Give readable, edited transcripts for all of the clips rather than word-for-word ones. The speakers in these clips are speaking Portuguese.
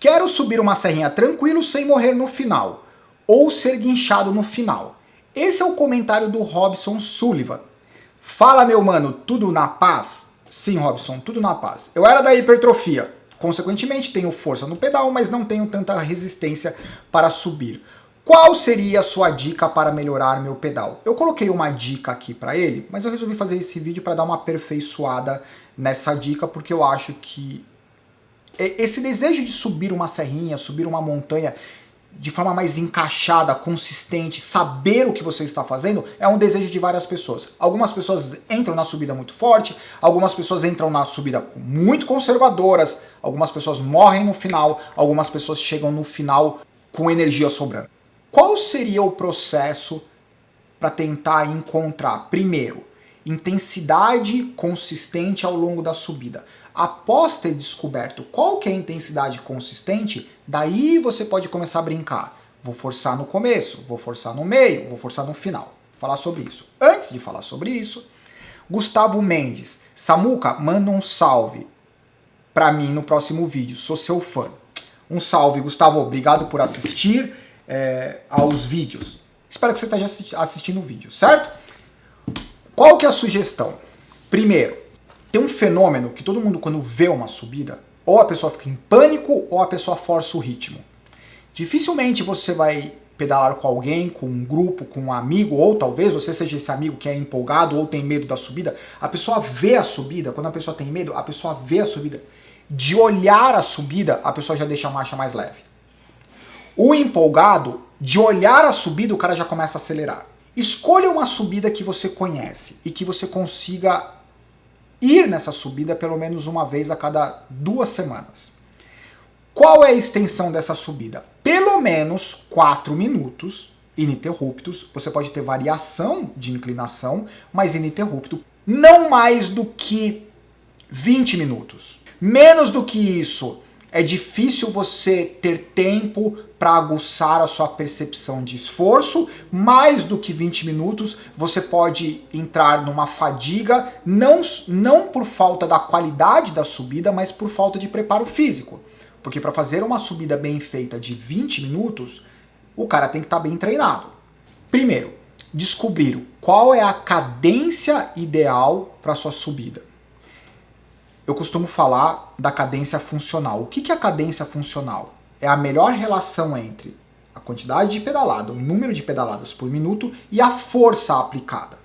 Quero subir uma serrinha tranquilo sem morrer no final, ou ser guinchado no final. Esse é o comentário do Robson Sullivan. Fala, meu mano, tudo na paz? Sim, Robson, tudo na paz. Eu era da hipertrofia, consequentemente tenho força no pedal, mas não tenho tanta resistência para subir. Qual seria a sua dica para melhorar meu pedal? Eu coloquei uma dica aqui para ele, mas eu resolvi fazer esse vídeo para dar uma aperfeiçoada nessa dica, porque eu acho que esse desejo de subir uma serrinha, subir uma montanha de forma mais encaixada, consistente, saber o que você está fazendo, é um desejo de várias pessoas. Algumas pessoas entram na subida muito forte, algumas pessoas entram na subida muito conservadoras, algumas pessoas morrem no final, algumas pessoas chegam no final com energia sobrando. Qual seria o processo para tentar encontrar, primeiro, intensidade consistente ao longo da subida? Após ter descoberto qual que é a intensidade consistente, daí você pode começar a brincar. Vou forçar no começo, vou forçar no meio, vou forçar no final. Falar sobre isso. Antes de falar sobre isso, Gustavo Mendes. Samuca, manda um salve para mim no próximo vídeo. Sou seu fã. Um salve, Gustavo. Obrigado por assistir aos vídeos. Espero que você esteja assistindo o vídeo, certo? Qual que é a sugestão? Primeiro, tem um fenômeno que todo mundo, quando vê uma subida, ou a pessoa fica em pânico ou a pessoa força o ritmo. Dificilmente você vai pedalar com alguém, com um grupo, com um amigo, ou talvez você seja esse amigo que é empolgado ou tem medo da subida. A pessoa vê a subida, quando a pessoa tem medo, a pessoa vê a subida. De olhar a subida, a pessoa já deixa a marcha mais leve. O empolgado, de olhar a subida, o cara já começa a acelerar. Escolha uma subida que você conhece e que você consiga ir nessa subida pelo menos uma vez a cada 2 semanas. Qual é a extensão dessa subida? Pelo menos 4 minutos ininterruptos. Você pode ter variação de inclinação, mas ininterrupto. Não mais do que 20 minutos. Menos do que isso, é difícil você ter tempo para aguçar a sua percepção de esforço. Mais do que 20 minutos, você pode entrar numa fadiga, não por falta da qualidade da subida, mas por falta de preparo físico. Porque para fazer uma subida bem feita de 20 minutos, o cara tem que estar bem treinado. Primeiro, descobrir qual é a cadência ideal para sua subida. Eu costumo falar da cadência funcional. O que é a cadência funcional? É a melhor relação entre a quantidade de pedalada, o número de pedaladas por minuto e a força aplicada.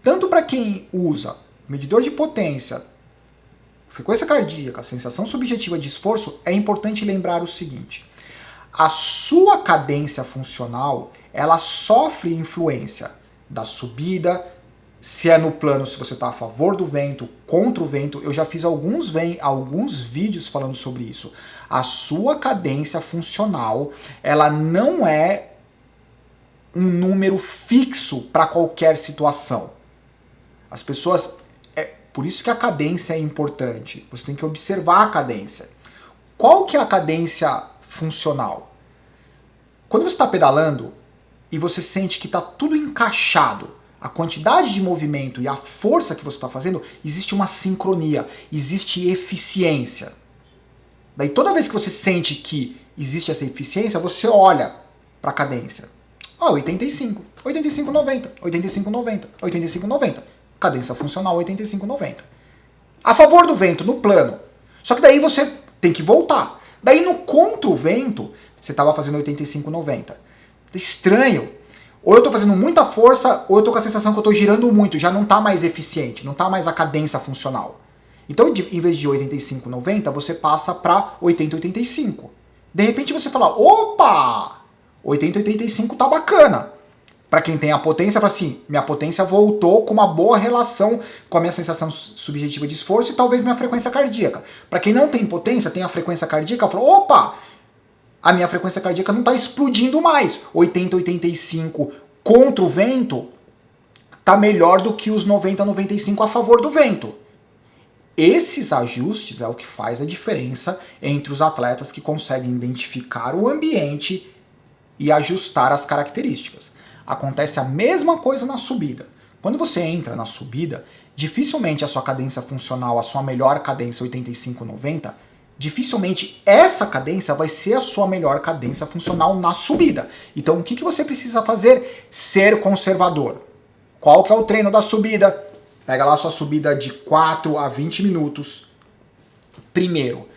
Tanto para quem usa medidor de potência, frequência cardíaca, sensação subjetiva de esforço, é importante lembrar o seguinte: a sua cadência funcional, ela sofre influência da subida, se é no plano, se você está a favor do vento, contra o vento. Eu já fiz alguns vídeos falando sobre isso. A sua cadência funcional, ela não é um número fixo para qualquer situação. As pessoas... por isso que a cadência é importante. Você tem que observar a cadência. Qual que é a cadência funcional? Quando você está pedalando e você sente que está tudo encaixado, a quantidade de movimento e a força que você está fazendo, existe uma sincronia, existe eficiência. Daí toda vez que você sente que existe essa eficiência, você olha para a cadência. 85, 85, 90, 85, 90, 85, 90. Cadência funcional 85, 90. A favor do vento, no plano. Só que daí você tem que voltar. Daí no contra o vento, você estava fazendo 85, 90. Estranho. Ou eu estou fazendo muita força, ou eu estou com a sensação que eu estou girando muito, já não está mais eficiente, não está mais a cadência funcional. Então, em vez de 85, 90, você passa para 80, 85. De repente você fala, opa, 80, 85 tá bacana. Para quem tem a potência, fala assim, minha potência voltou com uma boa relação com a minha sensação subjetiva de esforço e talvez minha frequência cardíaca. Para quem não tem potência, tem a frequência cardíaca, fala, opa, a minha frequência cardíaca não está explodindo mais. 80, 85 contra o vento está melhor do que os 90, 95 a favor do vento. Esses ajustes é o que faz a diferença entre os atletas que conseguem identificar o ambiente e ajustar as características. Acontece a mesma coisa na subida. Quando você entra na subida, dificilmente a sua cadência funcional, a sua melhor cadência 85, 90, dificilmente essa cadência vai ser a sua melhor cadência funcional na subida. Então o que você precisa fazer? Ser conservador. Qual que é o treino da subida? Pega lá a sua subida de 4 a 20 minutos. Primeiro,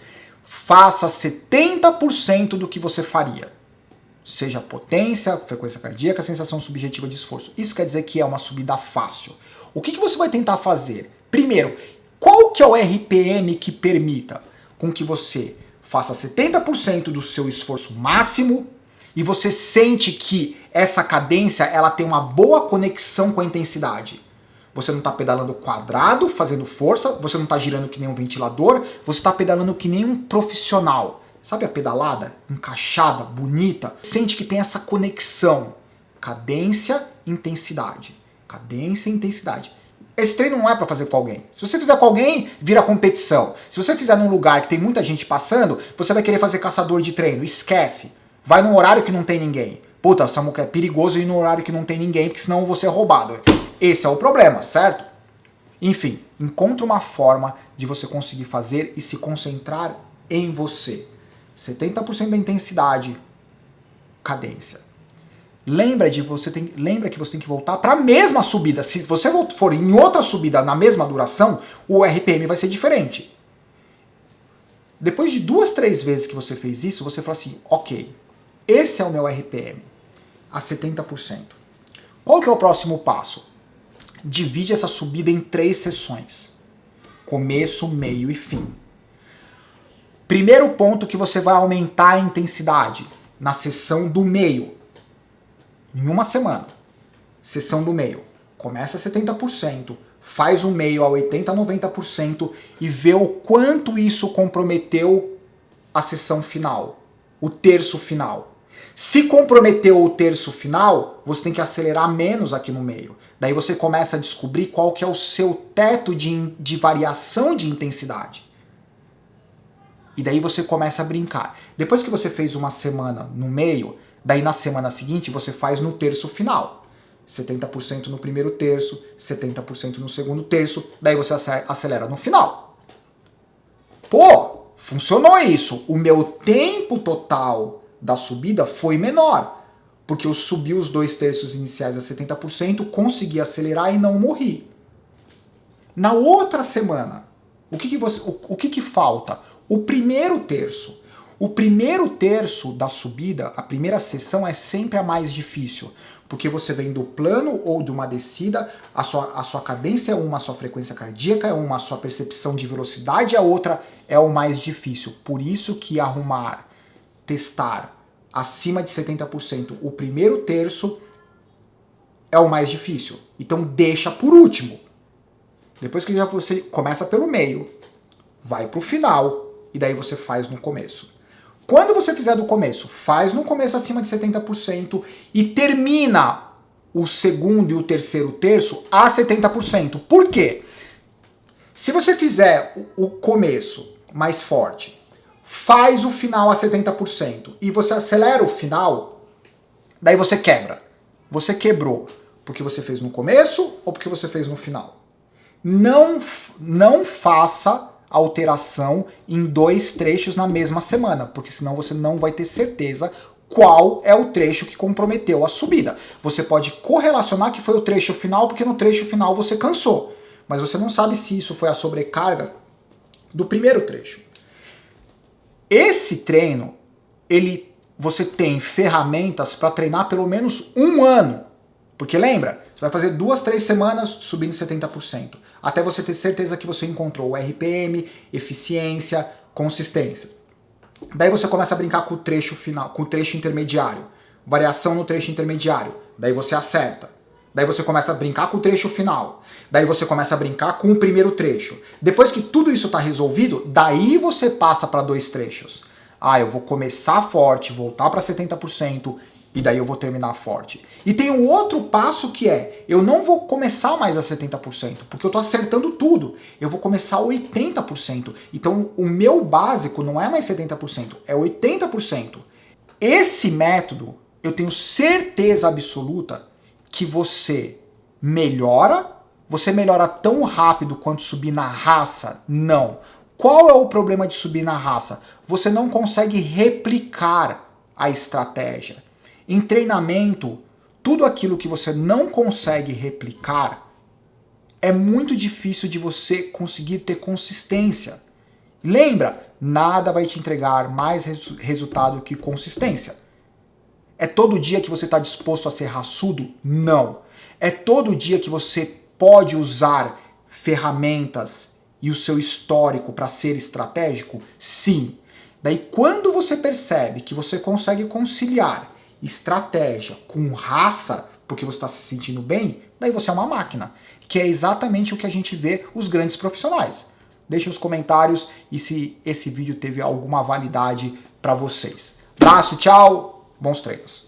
faça 70% do que você faria. Seja potência, frequência cardíaca, sensação subjetiva de esforço. Isso quer dizer que é uma subida fácil. O que você vai tentar fazer? Primeiro, qual que é o RPM que permita com que você faça 70% do seu esforço máximo e você sente que essa cadência ela tem uma boa conexão com a intensidade? Você não está pedalando quadrado, fazendo força, você não está girando que nem um ventilador, você está pedalando que nem um profissional. Sabe a pedalada? Encaixada, bonita. Sente que tem essa conexão. Cadência, intensidade. Cadência e intensidade. Esse treino não é para fazer com alguém. Se você fizer com alguém, vira competição. Se você fizer num lugar que tem muita gente passando, você vai querer fazer caçador de treino. Esquece. Vai num horário que não tem ninguém. Puta, Samuca, é perigoso ir num horário que não tem ninguém, porque senão você é roubado. Esse é o problema, certo? Enfim, encontre uma forma de você conseguir fazer e se concentrar em você. 70% da intensidade, cadência. Lembra que você tem que voltar para a mesma subida. Se você for em outra subida na mesma duração, o RPM vai ser diferente. Depois de 2, 3 vezes que você fez isso, você fala assim, ok, esse é o meu RPM, a 70%. Qual que é o próximo passo? Divide essa subida em 3 sessões. Começo, meio e fim. Primeiro ponto que você vai aumentar a intensidade na sessão do meio. Em uma semana. Sessão do meio. Começa a 70%, faz o meio a 80%, 90% e vê o quanto isso comprometeu a sessão final. O terço final. Se comprometeu o terço final, você tem que acelerar menos aqui no meio. Daí você começa a descobrir qual que é o seu teto de variação de intensidade. E daí você começa a brincar. Depois que você fez uma semana no meio, daí na semana seguinte você faz no terço final. 70% no primeiro terço, 70% no segundo terço, daí você acelera no final. Pô, funcionou isso. O meu tempo total da subida foi menor, porque eu subi os 2 terços iniciais a 70%, consegui acelerar e não morri. Na outra semana, o que falta? O primeiro terço. O primeiro terço da subida, a primeira sessão é sempre a mais difícil, porque você vem do plano ou de uma descida, a sua cadência é uma, a sua frequência cardíaca é uma, a sua percepção de velocidade é outra, é o mais difícil. Por isso que testar acima de 70% o primeiro terço é o mais difícil. Então deixa por último. Depois que você começa pelo meio, vai pro final e daí você faz no começo. Quando você fizer do começo, faz no começo acima de 70% e termina o segundo e o terceiro terço a 70%. Por quê? Se você fizer o começo mais forte, faz o final a 70% e você acelera o final, daí você quebra. Você quebrou porque você fez no começo ou porque você fez no final. Não faça alteração em 2 trechos na mesma semana, porque senão você não vai ter certeza qual é o trecho que comprometeu a subida. Você pode correlacionar que foi o trecho final, porque no trecho final você cansou, mas você não sabe se isso foi a sobrecarga do primeiro trecho. Esse treino, você tem ferramentas para treinar pelo menos 1 ano, porque lembra, você vai fazer 2, 3 semanas subindo 70%, até você ter certeza que você encontrou o RPM, eficiência, consistência. Daí você começa a brincar com o trecho final, com o trecho intermediário, variação no trecho intermediário, daí você acerta. Daí você começa a brincar com o trecho final, daí você começa a brincar com o primeiro trecho. Depois que tudo isso está resolvido, daí você passa para 2 trechos. Eu vou começar forte, voltar para 70%, e daí eu vou terminar forte. E tem um outro passo que eu não vou começar mais a 70%, porque eu tô acertando tudo. Eu vou começar a 80%. Então o meu básico não é mais 70%, é 80%. Esse método, eu tenho certeza absoluta que você melhora tão rápido quanto subir na raça? Não. Qual é o problema de subir na raça? Você não consegue replicar a estratégia. Em treinamento, tudo aquilo que você não consegue replicar é muito difícil de você conseguir ter consistência. Lembra, nada vai te entregar mais resultado que consistência. É todo dia que você está disposto a ser raçudo? Não. É todo dia que você pode usar ferramentas e o seu histórico para ser estratégico? Sim. Daí quando você percebe que você consegue conciliar estratégia com raça, porque você está se sentindo bem, daí você é uma máquina, que é exatamente o que a gente vê os grandes profissionais. Deixe nos comentários e se esse vídeo teve alguma validade para vocês. Abraço, tchau, bons treinos.